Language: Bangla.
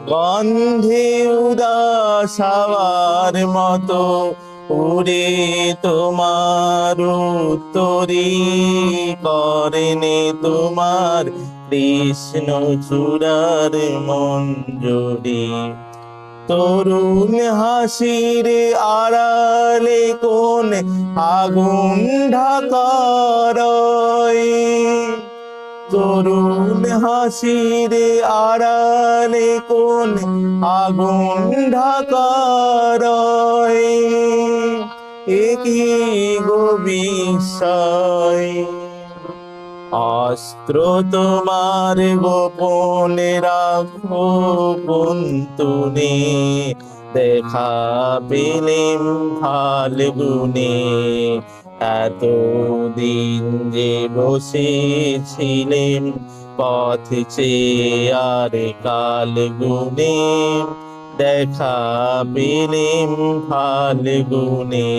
গন্ধে উদাস হওয়ার মতো উড়ে তোমার উত্তরি করেনে তোমার কৃষ্ণ চূড়ার মঞ্জরি। তরুণ হাসির আড়ালে কোন আগুন ঢাকা রয়, তরুণ হাসির আড়ালে কোন আগুন ঢাকা রয়। একই গো বিস্ময়, অস্ত্র তোমার গোপনে রাখো কুন্তনে, দেখা পেলেম ফাল্গুনে। এতদিন যে বসেছিলেম পথ চেয়ে আর কাল গুনে, দেখা পেলেম ফাল্গুনে।